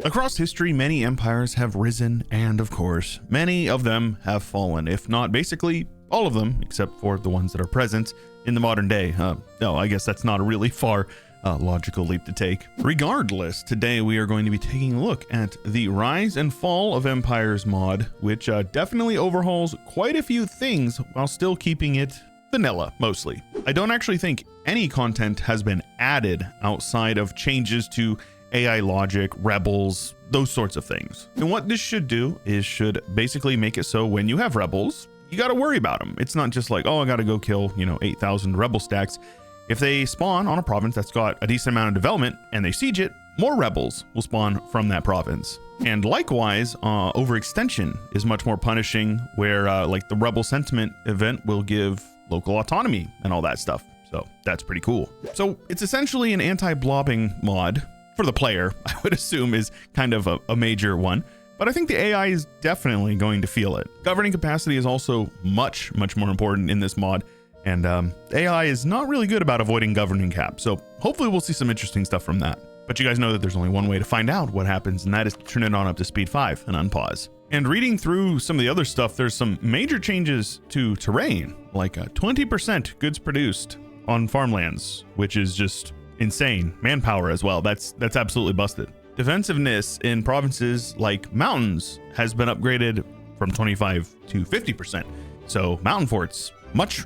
Across history, many empires have risen, and of course, many of them have fallen, if not basically all of them, except for the ones that are present in the modern day. No, I guess that's not a really far logical leap to take. Regardless, today we are going to be taking a look at the Rise and Fall of Empires mod, which definitely overhauls quite a few things while still keeping it vanilla, mostly. I don't actually think any content has been added outside of changes to AI logic, rebels, those sorts of things. And what this should do is should basically make it so when you have rebels, you got to worry about them. It's not just like, oh, I got to go kill, 8,000 rebel stacks. If they spawn on a province that's got a decent amount of development and they siege it, more rebels will spawn from that province. And likewise, overextension is much more punishing, where like the rebel sentiment event will give local autonomy and all that stuff. So that's pretty cool. So it's essentially an anti-blobbing mod for the player. I would assume is kind of a major one, but I think the AI is definitely going to feel it. Governing capacity is also much more important in this mod. And AI is not really good about avoiding governing cap. So hopefully we'll see some interesting stuff from that. But you guys know that there's only one way to find out what happens, and that is to turn it on up to speed 5 and unpause. And reading through some of the other stuff, there's some major changes to terrain, like 20% goods produced on farmlands, which is just insane. Manpower as well. That's absolutely busted. Defensiveness in provinces like mountains has been upgraded from 25 to 50%. So mountain forts, much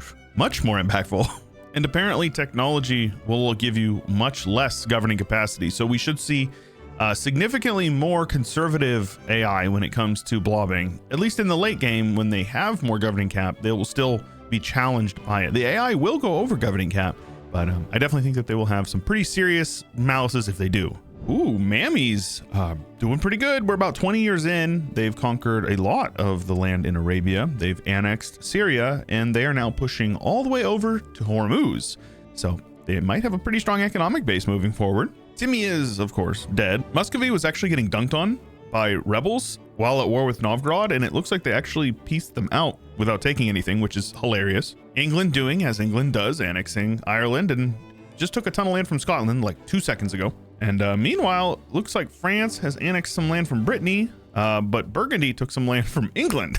more impactful. And apparently technology will give you much less governing capacity. So we should see significantly more conservative AI when it comes to blobbing. At least in the late game, when they have more governing cap, they will still be challenged by it. The AI will go over governing cap, but I definitely think that they will have some pretty serious malices if they do. Ooh, Mammies doing pretty good. We're about 20 years in. They've conquered a lot of the land in Arabia. They've annexed Syria, and they are now pushing all the way over to Hormuz. So they might have a pretty strong economic base moving forward. Timmy is, of course, dead. Muscovy was actually getting dunked on by rebels while at war with Novgorod, and it looks like they actually pieced them out without taking anything, which is hilarious. England doing as England does, annexing Ireland, and just took a ton of land from Scotland like 2 seconds ago. And meanwhile, looks like France has annexed some land from Brittany, but Burgundy took some land from England.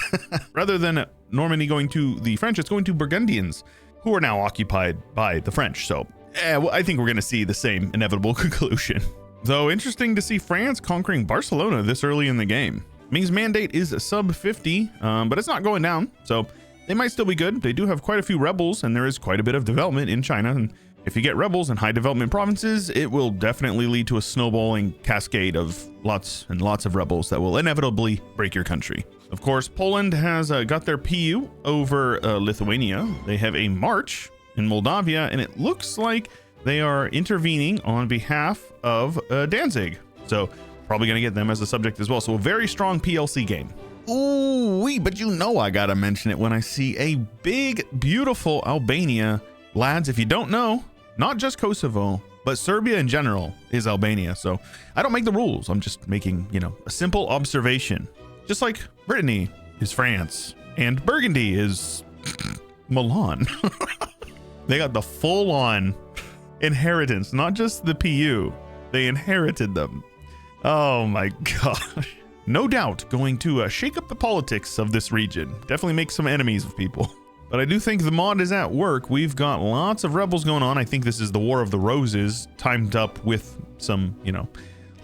Rather than Normandy going to the French, it's going to Burgundians, who are now occupied by the French. So well, I think we're going to see the same inevitable conclusion. Though interesting to see France conquering Barcelona this early in the game. Ming's mandate is sub 50, but it's not going down, so they might still be good. They do have quite a few rebels, and there is quite a bit of development in China. And if you get rebels in high development provinces, it will definitely lead to a snowballing cascade of lots and lots of rebels that will inevitably break your country. Of course, Poland has got their PU over Lithuania. They have a march in Moldavia, and it looks like they are intervening on behalf of Danzig. So probably going to get them as a subject as well. So a very strong PLC game. Ooh, but you know I gotta mention it when I see a big, beautiful Albania. Lads, if you don't know, not just Kosovo, but Serbia in general is Albania. So I don't make the rules. I'm just making, a simple observation. Just like Brittany is France and Burgundy is Milan. They got the full-on inheritance, not just the PU. They inherited them. Oh my gosh. No doubt going to shake up the politics of this region. Definitely make some enemies of people. But I do think the mod is at work. We've got lots of rebels going on. I think this is the War of the Roses timed up with some,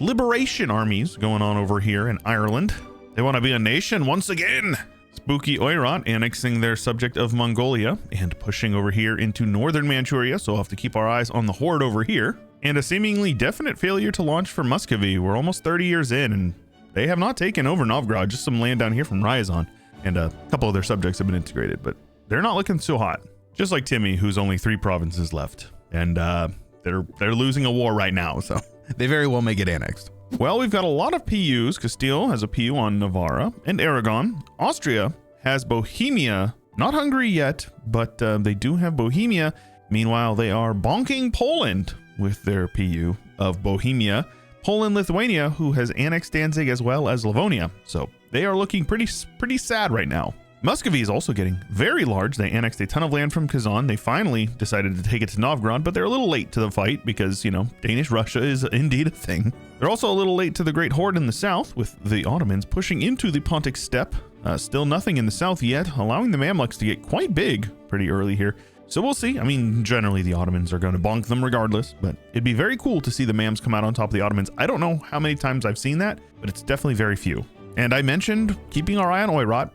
liberation armies going on over here in Ireland. They want to be a nation once again. Spooky Oirat annexing their subject of Mongolia and pushing over here into northern Manchuria. So we'll have to keep our eyes on the horde over here. And a seemingly definite failure to launch for Muscovy. We're almost 30 years in, and they have not taken over Novgorod, just some land down here from Ryazan. And a couple of their subjects have been integrated, but they're not looking so hot. Just like Timmy, who's only 3 provinces left. And they're losing a war right now, so they very well may get annexed. Well, we've got a lot of PUs. Castile has a PU on Navarra and Aragon. Austria has Bohemia. Not Hungary yet, but they do have Bohemia. Meanwhile, they are bonking Poland with their PU of Bohemia. Poland, Lithuania, who has annexed Danzig as well as Livonia. So they are looking pretty sad right now. Muscovy is also getting very large. They annexed a ton of land from Kazan. They finally decided to take it to Novgorod, but they're a little late to the fight because, you know, Danish Russia is indeed a thing. They're also a little late to the Great Horde in the south, with the Ottomans pushing into the Pontic Steppe. Still nothing in the south yet, allowing the Mamluks to get quite big pretty early here. So we'll see. I mean, generally the Ottomans are going to bonk them regardless, but it'd be very cool to see the Mams come out on top of the Ottomans. I don't know how many times I've seen that, but it's definitely very few. And I mentioned keeping our eye on Oirat.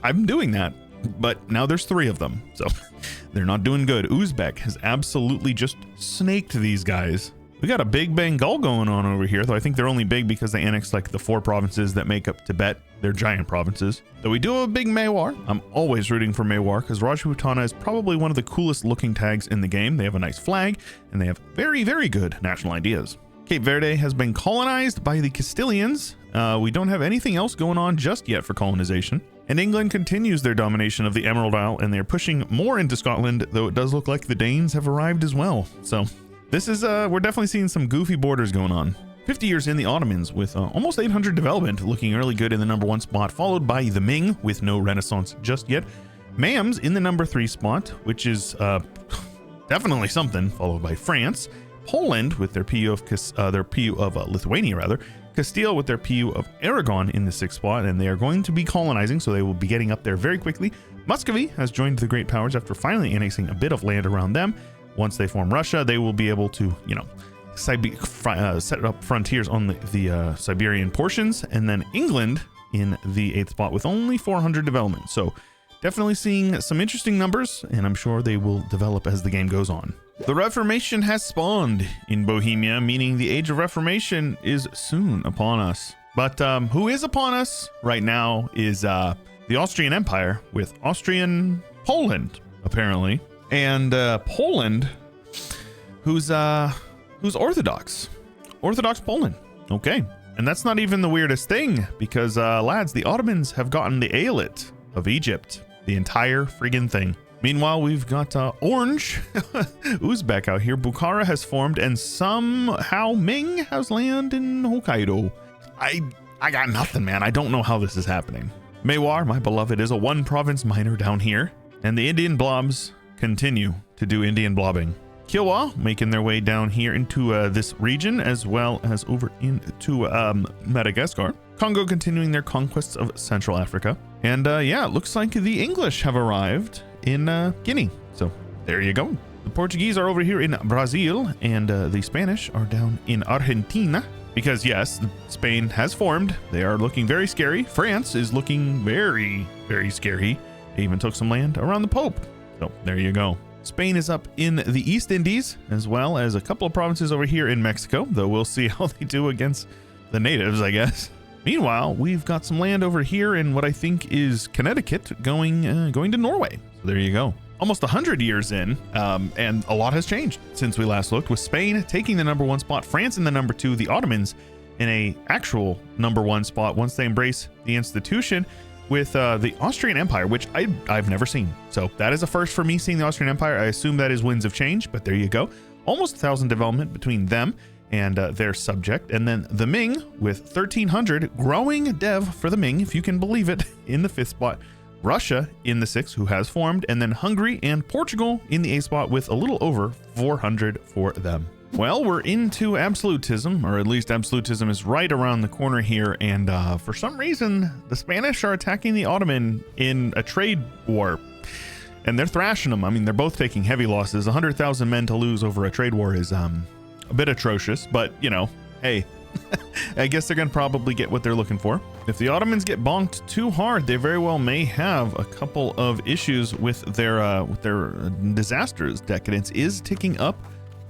I'm doing that, but now there's 3 of them, so they're not doing good. Uzbek has absolutely just snaked these guys. We got a big Bengal going on over here, though I think they're only big because they annexed like the 4 provinces that make up Tibet. They're giant provinces. Though we do have a big Mewar. I'm always rooting for Mewar because Rajputana is probably one of the coolest looking tags in the game. They have a nice flag and they have very, very good national ideas. Cape Verde has been colonized by the Castilians. We don't have anything else going on just yet for colonization. And England continues their domination of the Emerald Isle, and they're pushing more into Scotland, though it does look like the Danes have arrived as well. So this is, we're definitely seeing some goofy borders going on. 50 years in, the Ottomans with almost 800 development, looking really good in the number 1 spot, followed by the Ming with no renaissance just yet. Mams in the number 3 spot, which is definitely something, followed by France. Poland with their PU of Lithuania rather. Castile with their PU of Aragon in the 6th spot, and they are going to be colonizing, so they will be getting up there very quickly. Muscovy has joined the Great Powers after finally annexing a bit of land around them. Once they form Russia, they will be able to, you know, set up frontiers on the Siberian portions, and then England in the 8th spot with only 400 development. So definitely seeing some interesting numbers, and I'm sure they will develop as the game goes on. The Reformation has spawned in Bohemia, meaning the Age of Reformation is soon upon us. But who is upon us right now is the Austrian Empire with Austrian Poland, apparently. And Poland, who's Orthodox. Orthodox Poland. Okay. And that's not even the weirdest thing, because lads, the Ottomans have gotten the Aeolate of Egypt. The entire friggin' thing. Meanwhile, we've got Orange Uzbek out here. Bukhara has formed, and somehow Ming has land in Hokkaido. I got nothing, man. I don't know how this is happening. Mewar, my beloved, is a 1-province minor down here, and the Indian blobs continue to do Indian blobbing. Kiowa making their way down here into this region, as well as over into Madagascar. Congo continuing their conquests of Central Africa. And yeah, it looks like the English have arrived in Guinea. So there you go. The Portuguese are over here in Brazil, and the Spanish are down in Argentina. Because yes, Spain has formed. They are looking very scary. France is looking very, very scary. They even took some land around the Pope. So there you go. Spain is up in the East Indies, as well as a couple of provinces over here in Mexico, though we'll see how they do against the natives, I guess. Meanwhile, we've got some land over here in what I think is Connecticut going to Norway. So there you go. Almost 100 years in, and a lot has changed since we last looked, with Spain taking the number 1 spot, France in the number 2, the Ottomans in a actual number 1 spot once they embrace the institution, with the Austrian Empire, which I've never seen. So that is a first for me, seeing the Austrian Empire. I assume that is winds of change, but there you go. Almost 1,000 development between them and their subject. And then the Ming with 1,300, growing dev for the Ming, if you can believe it, in the 5th spot. Russia in the 6th, who has formed, and then Hungary and Portugal in the 8th spot with a little over 400 for them. Well, we're into absolutism, or at least absolutism is right around the corner here, and for some reason, the Spanish are attacking the Ottoman in a trade war, and they're thrashing them. I mean, they're both taking heavy losses. 100,000 men to lose over a trade war is a bit atrocious, but, you know, hey, I guess they're going to probably get what they're looking for. If the Ottomans get bonked too hard, they very well may have a couple of issues with their disasters. Decadence is ticking up.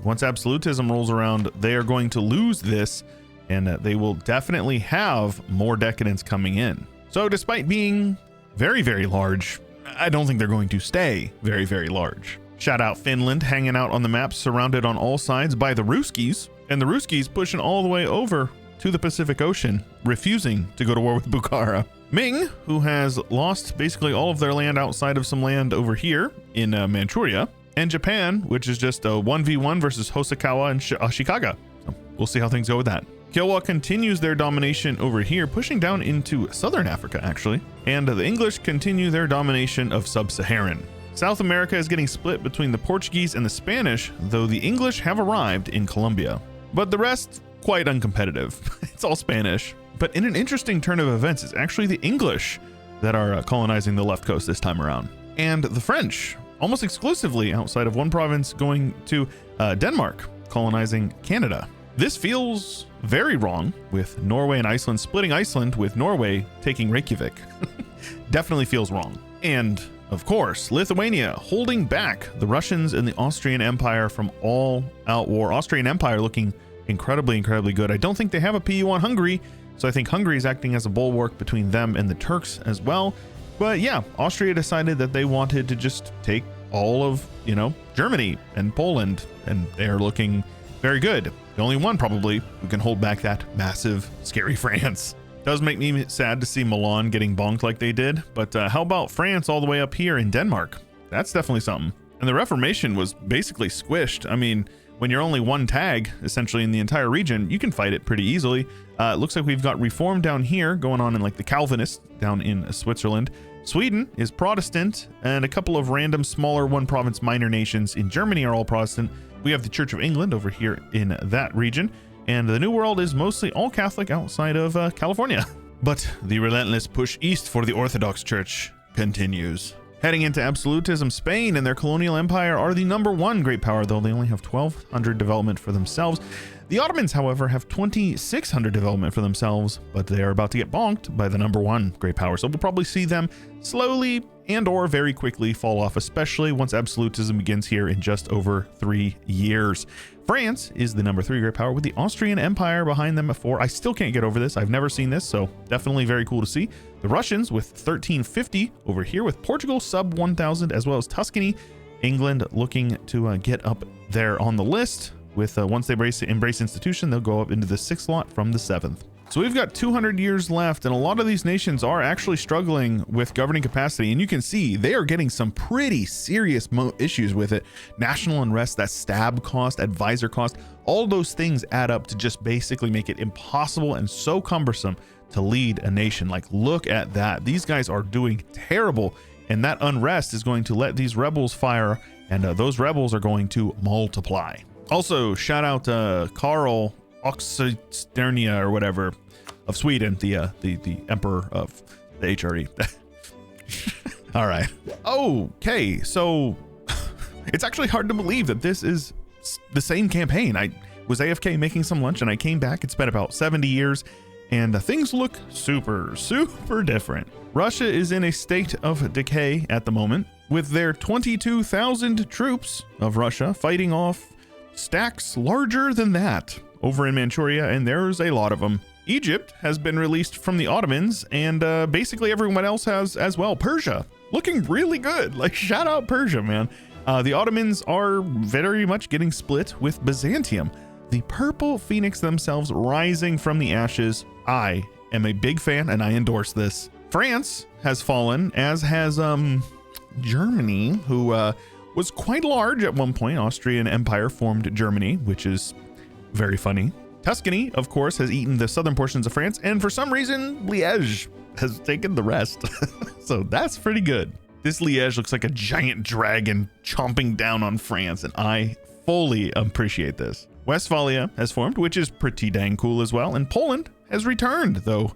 Once absolutism rolls around, they are going to lose this, and they will definitely have more decadence coming in. So despite being very, very large, I don't think they're going to stay very, very large. Shout out Finland, hanging out on the map, surrounded on all sides by the Ruskies, and the Ruskies pushing all the way over to the Pacific Ocean, refusing to go to war with Bukhara. Ming, who has lost basically all of their land outside of some land over here in Manchuria, and Japan, which is just a 1v1 versus Hosokawa and Ashikaga. So we'll see how things go with that. Kilwa continues their domination over here, pushing down into southern Africa, actually. And the English continue their domination of sub-Saharan. South America is getting split between the Portuguese and the Spanish, though the English have arrived in Colombia. But the rest, quite uncompetitive. It's all Spanish. But in an interesting turn of events, it's actually the English that are colonizing the left coast this time around. And the French, almost exclusively outside of one province, going to Denmark, colonizing Canada. This feels very wrong, with Norway and Iceland splitting Iceland, with Norway taking Reykjavik. Definitely feels wrong. And of course, Lithuania holding back the Russians and the Austrian Empire from all-out war. Austrian Empire looking incredibly good. I don't think they have a PU on Hungary, so I think Hungary is acting as a bulwark between them and the Turks as well. But yeah, Austria decided that they wanted to just take all of, Germany and Poland, and they're looking very good. The only one probably who can hold back that massive, scary France. Does make me sad to see Milan getting bonked like they did, but how about France all the way up here in Denmark? That's definitely something. And the Reformation was basically squished. I mean, when you're only one tag, essentially in the entire region, you can fight it pretty easily. It looks like we've got Reform down here going on in like the Calvinists down in Switzerland. Sweden is Protestant, and a couple of random smaller one province minor nations in Germany are all Protestant. We have the Church of England over here in that region, and the New World is mostly all Catholic outside of California. But the relentless push east for the Orthodox Church continues. Heading into absolutism, Spain and their colonial empire are the #1 great power, though they only have 1,200 development for themselves. The Ottomans, however, have 2,600 development for themselves, but they are about to get bonked by the #1 great power. So we'll probably see them slowly and or very quickly fall off, especially once absolutism begins here in just over 3 years. France is the #3 great power with the Austrian Empire behind them at 4. I still can't get over this. I've never seen this, so definitely very cool to see. The Russians with 1,350 over here, with Portugal sub 1,000, as well as Tuscany. England looking to get up there on the list. With once they embrace institution, they'll go up into the 6th slot from the 7th. So we've got 200 years left, and a lot of these nations are actually struggling with governing capacity, and you can see they are getting some pretty serious issues with it. National unrest, that stab cost, advisor cost, all those things add up to just basically make it impossible and so cumbersome to lead a nation. Like, look at that. These guys are doing terrible, and that unrest is going to let these rebels fire, and those rebels are going to multiply. Also, shout out Karl Oxenstierna or whatever of Sweden, the emperor of the HRE. All right. Okay, so it's actually hard to believe that this is the same campaign. I was AFK making some lunch, and I came back. It's been about 70 years, and things look super different. Russia is in a state of decay at the moment, with their 22,000 troops of Russia fighting off stacks larger than that over in Manchuria, and there's a lot of them. Egypt has been released from the Ottomans, and basically everyone else has as well. Persia looking really good. Like, shout out Persia, man. The Ottomans are very much getting split with Byzantium. The Purple Phoenix themselves rising from the ashes. I am a big fan, and I endorse this. France has fallen, as has Germany, who was quite large at one point. Austrian Empire formed Germany, which is very funny. Tuscany, of course, has eaten the southern portions of France, and for some reason, Liège has taken the rest. So that's pretty good. This Liège looks like a giant dragon chomping down on France, and I fully appreciate this. Westphalia has formed, which is pretty dang cool as well, and Poland has returned, though.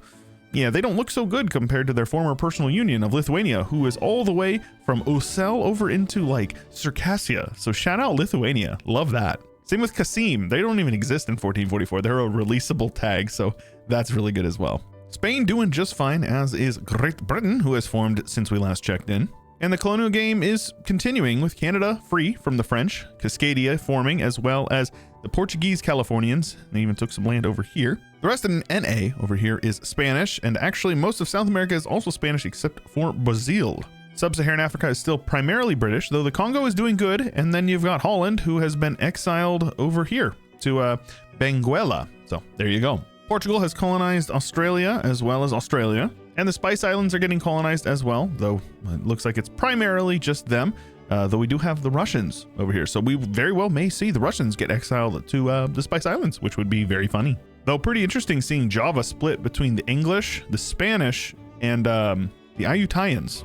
Yeah, they don't look so good compared to their former personal union of Lithuania, who is all the way from Ocel over into like Circassia. So shout out Lithuania. Love that. Same with Kasim. They don't even exist in 1444. They're a releasable tag, so that's really good as well. Spain doing just fine, as is Great Britain, who has formed since we last checked in. And the colonial game is continuing with Canada free from the French, Cascadia forming, as well as the Portuguese Californians. They even took some land over here. The rest of NA over here is Spanish, and actually most of South America is also Spanish except for Brazil. Sub-Saharan Africa is still primarily British, though the Congo is doing good, and then you've got Holland, who has been exiled over here to Benguela. So there you go. Portugal has colonized Australia as well as Australia, and the Spice Islands are getting colonized as well, though it looks like it's primarily just them, though we do have the Russians over here. So we very well may see the Russians get exiled to the Spice Islands, which would be very funny. Though pretty interesting seeing Java split between the English, the Spanish, and the Ayuthayans.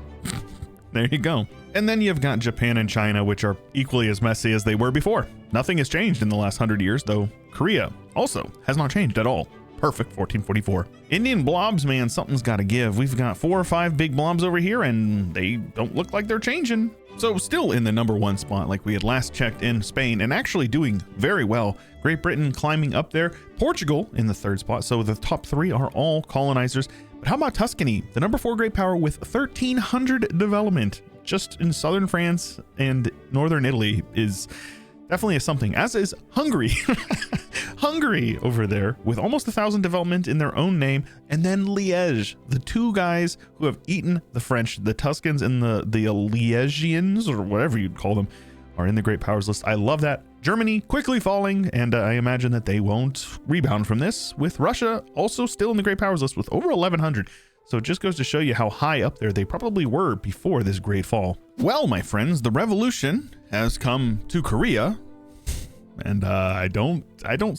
There you go. And then you've got Japan and China, which are equally as messy as they were before. Nothing has changed in the last 100 years, though Korea also has not changed at all. Perfect 1444. Indian blobs, man, something's got to give. We've got 4 or 5 big blobs over here, and they don't look like they're changing. So still in the #1 spot, like we had last checked in Spain, and actually doing very well. Great Britain climbing up there. Portugal in the 3rd spot. So the top 3 are all colonizers. But how about Tuscany, the #4 great power with 1,300 development? Just in southern France and northern Italy is definitely a something, as is Hungary. Hungary over there with almost 1,000 development in their own name. And then Liège, the 2 guys who have eaten the French, the Tuscans and the Liègians, or whatever you'd call them, are in the great powers list. I love that. Germany quickly falling, and I imagine that they won't rebound from this, with Russia also still in the great powers list with over 1,100. So it just goes to show you how high up there they probably were before this great fall. Well, my friends, the revolution has come to Korea, and I don't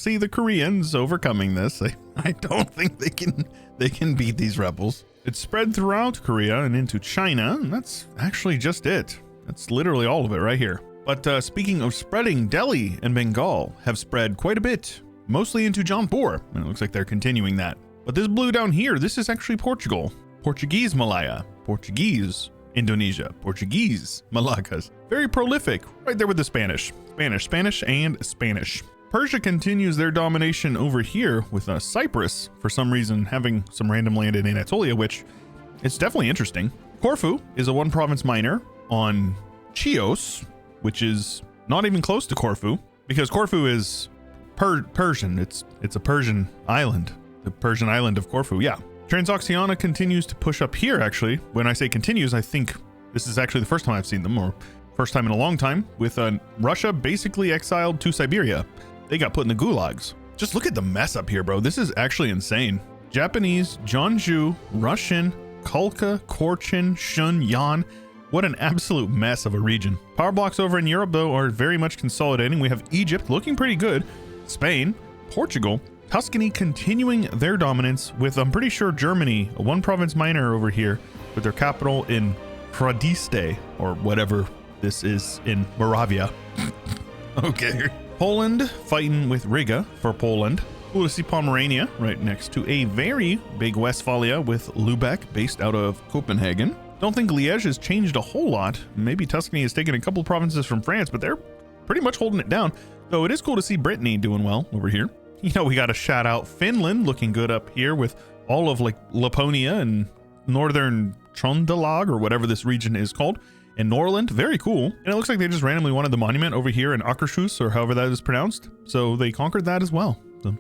see the Koreans overcoming this. I don't think they can beat these rebels. It's spread throughout Korea and into China, and that's actually just it. That's literally all of it right here. But speaking of spreading, Delhi and Bengal have spread quite a bit, mostly into Jaunpur, and it looks like they're continuing that. But this blue down here, this is actually Portugal. Portuguese Malaya, Portuguese Indonesia, Portuguese Malaccas. Very prolific, right there with the Spanish. Spanish, and Spanish. Persia continues their domination over here with Cyprus, for some reason, having some random land in Anatolia, which it's definitely interesting. Corfu is a 1-province minor on Chios, which is not even close to Corfu, because Corfu is Persian. It's a Persian island. The Persian island of Corfu, yeah. Transoxiana continues to push up here, actually. When I say continues, I think this is actually the first time I've seen them, or first time in a long time, with Russia basically exiled to Siberia. They got put in the gulags. Just look at the mess up here, bro. This is actually insane. Japanese, Jeonju, Russian, Khalkha, Korchin, Shun, Yan. What an absolute mess of a region. Power blocks over in Europe, though, are very much consolidating. We have Egypt looking pretty good, Spain, Portugal, Tuscany continuing their dominance with, I'm pretty sure, Germany, a 1-province minor over here, with their capital in Pradiste, or whatever this is in Moravia. Okay. Poland fighting with Riga for Poland. Cool to see Pomerania right next to a very big Westphalia with Lübeck based out of Copenhagen. Don't think Liège has changed a whole lot. Maybe Tuscany has taken a couple provinces from France, but they're pretty much holding it down. Though it is cool to see Brittany doing well over here. You know, we got to shout out Finland looking good up here with all of like Laponia and northern Trondelag, or whatever this region is called, and Norland. Very cool. And it looks like they just randomly wanted the monument over here in Akershus, or however that is pronounced. So they conquered that as well. So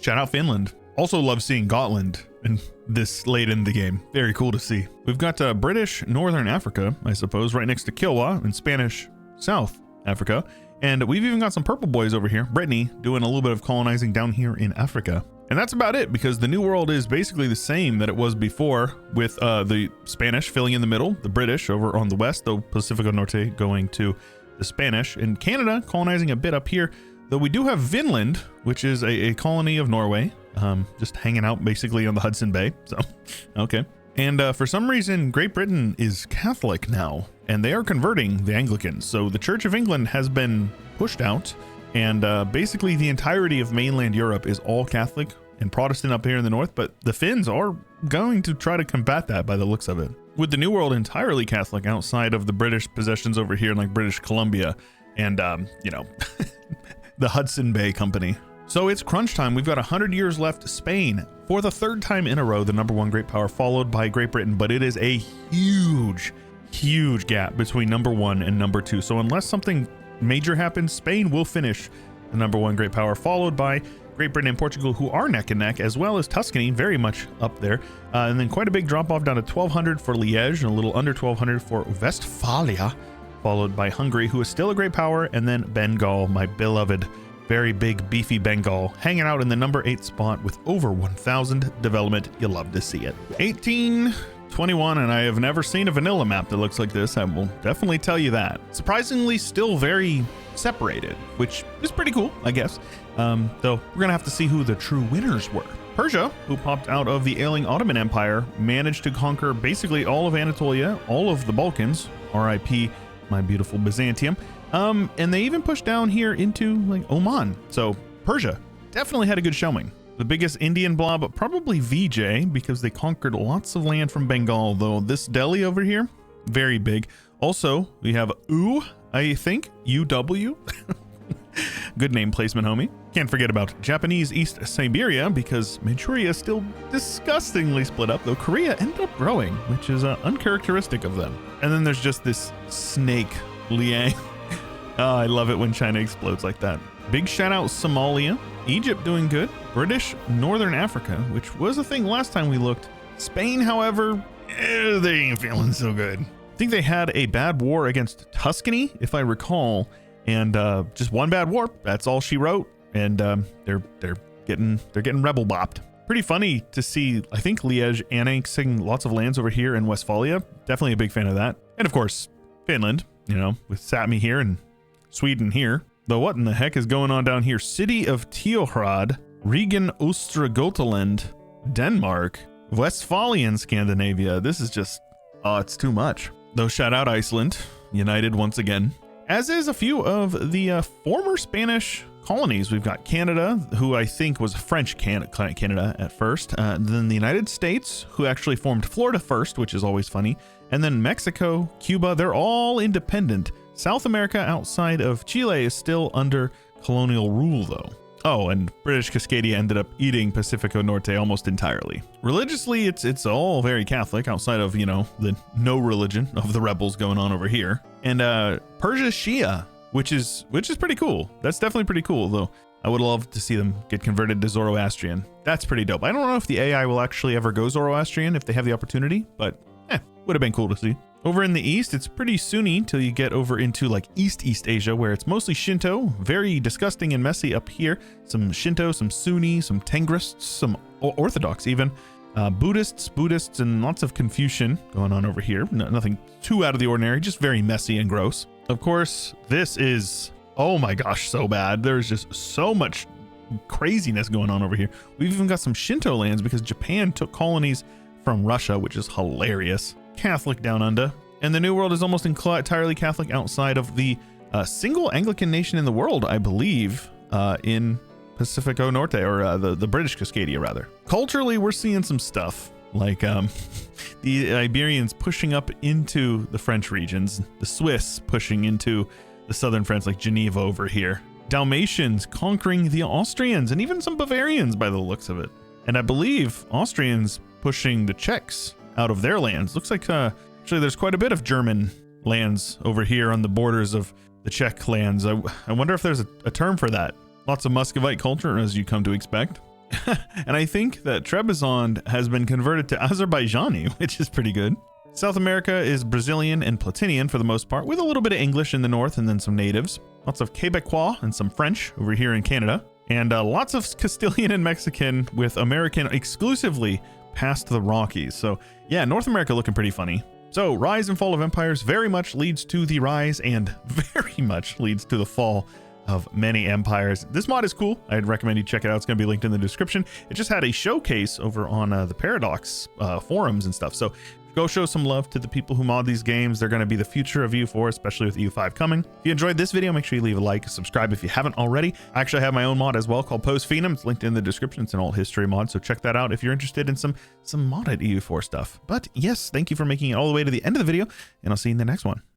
shout out Finland. Also love seeing Gotland in this late in the game. Very cool to see. We've got British Northern Africa, I suppose, right next to Kilwa, and Spanish South Africa. And we've even got some purple boys over here, Brittany, doing a little bit of colonizing down here in Africa. And that's about it, because the New World is basically the same that it was before, with the Spanish filling in the middle, the British over on the west, though Pacifico Norte going to the Spanish, and Canada colonizing a bit up here, though we do have Vinland, which is a colony of Norway, just hanging out basically on the Hudson Bay. So, okay. And for some reason, Great Britain is Catholic now, and they are converting the Anglicans. So the Church of England has been pushed out, and basically the entirety of mainland Europe is all Catholic and Protestant up here in the north, but the Finns are going to try to combat that by the looks of it. With the New World entirely Catholic outside of the British possessions over here in like British Columbia and, you know, the Hudson Bay Company. So it's crunch time. We've got 100 years left. Spain, for the 3rd time in a row, the #1 great power, followed by Great Britain, but it is a huge gap between #1 and #2. So unless something major happens, Spain will finish the #1 great power, followed by Great Britain and Portugal, who are neck and neck, as well as Tuscany, very much up there. And then quite a big drop off down to 1,200 for Liège and a little under 1,200 for Westphalia, followed by Hungary, who is still a great power, and then Bengal, my beloved, very big, beefy Bengal, hanging out in the #8 spot with over 1,000 development. You'll love to see it. 21, and I have never seen a vanilla map that looks like this. I will definitely tell you that. Surprisingly, still very separated, which is pretty cool, I guess. Though we're gonna have to see who the true winners were. Persia, who popped out of the ailing Ottoman Empire, managed to conquer basically all of Anatolia, all of the Balkans, RIP my beautiful Byzantium, and they even pushed down here into like Oman. So Persia definitely had a good showing. The biggest Indian blob, probably VJ, because they conquered lots of land from Bengal, though this Delhi over here, very big. Also, we have I think, UW. Good name placement, homie. Can't forget about Japanese East Siberia, because Manchuria is still disgustingly split up, though Korea ended up growing, which is uncharacteristic of them. And then there's just this snake, Liang. Oh, I love it when China explodes like that. Big shout out Somalia. Egypt doing good. British Northern Africa, which was a thing last time we looked. Spain, however, they ain't feeling so good. I think they had a bad war against Tuscany, if I recall, and just one bad war. That's all she wrote, and they're getting rebel bopped. Pretty funny to see. I think Liège annexing lots of lands over here in Westphalia. Definitely a big fan of that, and of course Finland. You know, with Sápmi here and Sweden here. Though what in the heck is going on down here? City of Teohrad, Regen Östergötland, Denmark, Westphalian Scandinavia. This is just, oh, it's too much. Though shout out Iceland, united once again. As is a few of the former Spanish colonies. We've got Canada, who I think was French Canada at first. Then the United States, who actually formed Florida first, which is always funny. And then Mexico, Cuba, they're all independent. South America outside of Chile is still under colonial rule though. Oh, and British Cascadia ended up eating Pacifico Norte almost entirely. Religiously, it's all very Catholic outside of, you know, the no religion of the rebels going on over here. And Persia Shia, which is pretty cool. That's definitely pretty cool, though. I would love to see them get converted to Zoroastrian. That's pretty dope. I don't know if the AI will actually ever go Zoroastrian if they have the opportunity, but would have been cool to see. Over in the east, it's pretty Sunni till you get over into like East Asia, where it's mostly Shinto, very disgusting and messy up here. Some Shinto, some Sunni, some Tengrists, some Orthodox even, Buddhists, and lots of Confucian going on over here. Nothing too out of the ordinary, just very messy and gross. Of course, this is, oh my gosh, so bad. There's just so much craziness going on over here. We've even got some Shinto lands because Japan took colonies from Russia, which is hilarious. Catholic down under, and the New World is almost entirely Catholic outside of the single Anglican nation in the world, I believe, in Pacifico Norte, or the British Cascadia rather. Culturally, we're seeing some stuff like the Iberians pushing up into the French regions, the Swiss pushing into the southern France, like Geneva over here, Dalmatians conquering the Austrians, and even some Bavarians by the looks of it. And I believe Austrians pushing the Czechs out of their lands. Looks like actually there's quite a bit of German lands over here on the borders of the Czech lands. I wonder if there's a term for that. Lots of Muscovite culture, as you come to expect. And I think that Trebizond has been converted to Azerbaijani, which is pretty good. South America is Brazilian and Platinian for the most part, with a little bit of English in the north and then some natives. Lots of Quebecois and some French over here in Canada. And lots of Castilian and Mexican, with American exclusively past the Rockies. So yeah, North America looking pretty funny. So rise and fall of empires very much leads to the rise and very much leads to the fall of many empires. This mod is cool. I'd recommend you check it out. It's going to be linked in the description. It just had a showcase over on the Paradox forums and stuff. So go show some love to the people who mod these games. They're going to be the future of EU4, especially with EU5 coming. If you enjoyed this video, make sure you leave a like, subscribe if you haven't already. I actually have my own mod as well called Post Phenum. It's linked in the description. It's an alt history mod, so check that out if you're interested in some modded EU4 stuff. But yes, thank you for making it all the way to the end of the video, and I'll see you in the next one.